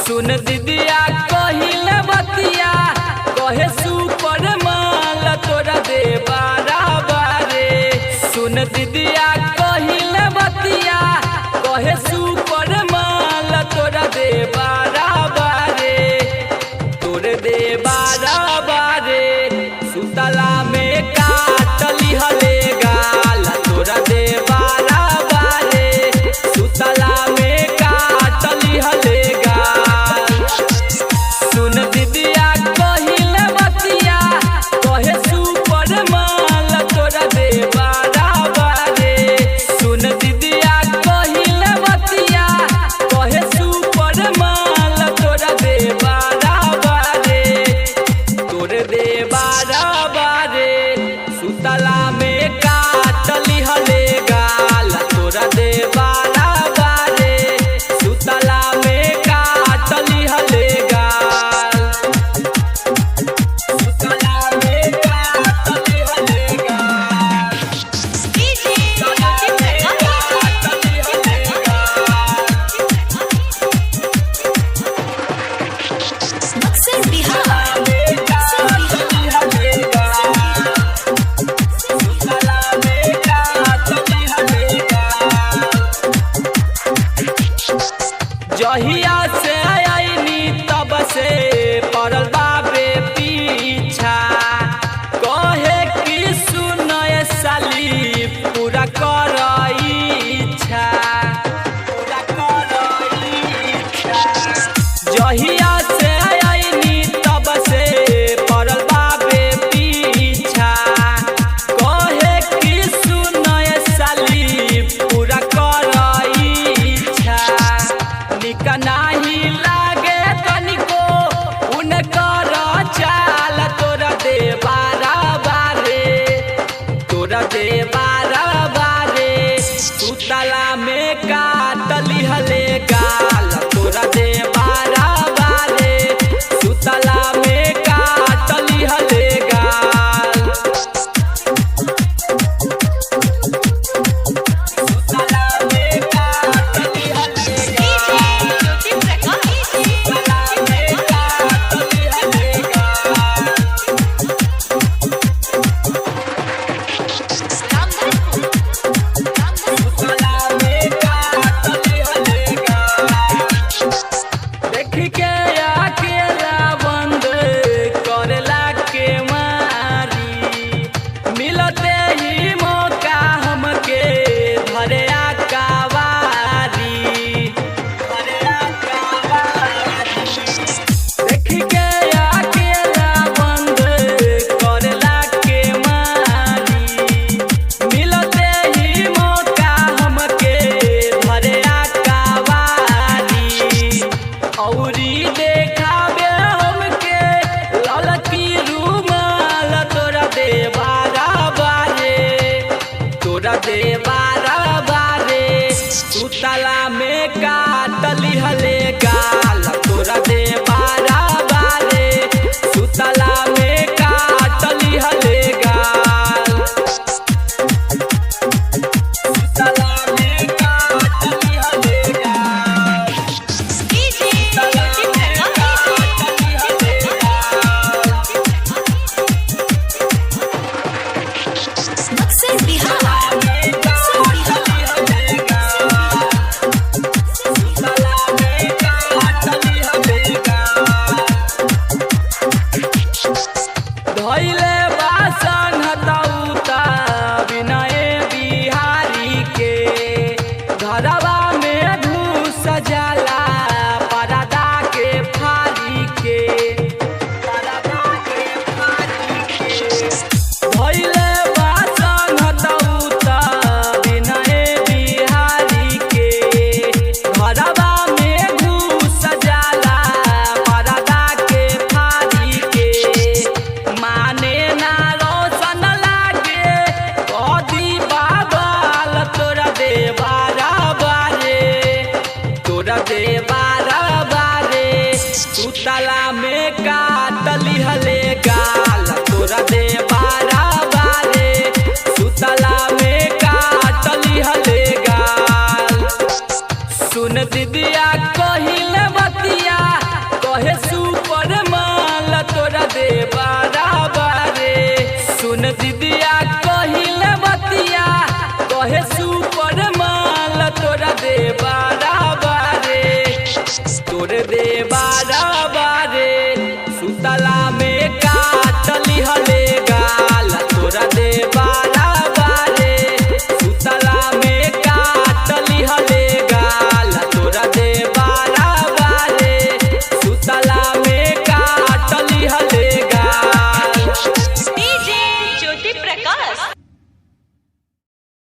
सुन दीदिया कहिले बतिया कहे सुपर माल तोरा दे बारे। सुन दीदिया कहिले बतिया कहे सुपर माल तोरा दे बारे। तोरे दे बारे सुतला में काटली हले गाल तोरा दे बारे। सुतला में काटली हले गाल। सुन दीदिया कहिले बतिया कहे सुपर माल तोरा दे बारे। सुन दीदिया कहिले बतिया कहे सुपर माल तोरा दे बारे। तोरे दे बारे सुतला में काटली हले गाल तोरा दे बारे। सुतला में काटली हले गाल। सुतला में काटली हले गाल। सुतला में काटली हले गाल। मकसद बिहार जहिया से आईनी तब से पड़ल बाबे पीछा कहे कि सुनए साली पूरा कर इच्छा। पूरा कर इच्छा। जहिया से आईनी तब से पड़ल बाबे पीछा कहे कि सुनए साली पूरा कर इच्छा। निक नाही लागे तनिको उनकर चाल तोरा दे बारे। तोरा दे बारे सुतला में काटली हले गाल तोरा दे बारे। सुतला में काटली हले गाल। सुतला में काटली हले गाल। सुतला में काटली हले गाल। सुतला में काटली हले गाल। देख के अकेला बंद करेला के मारी मिलते ही मौका हमके धरे आकावारी। धरे आकावारी। देख के अकेला बंद करेला के मारी मिलते ही मौका हमके धरे आकावारी। औरी देखाबे हमके ललकी रुमाल तोरा दे बारे। तोरा दे बारे सुतला में काटली हले गाल तोरा दे बारे। सुतला में काटली हले गाल। सुतला में काटली हले गाल। सुतला में काटली हले गाल। मकसद बिहार धैले बासन हतौता विनय बिहारी के घरवा में घुस जाला परदा के फारी के। परदा के फारी के। धैले बासन हतौता विनय बिहारी के घरवा में घुस जाला परदा के फारी के। माने ना रोशन लागे कदी बाबाल तोरा दे बारे। तोरा दे बारे सुतला में काटली हले गाल तोरा दे बारे। सुतला में काटली हले गाल। सुन दीदिया कहिले बतिया दे बारे सुतला में काटली हले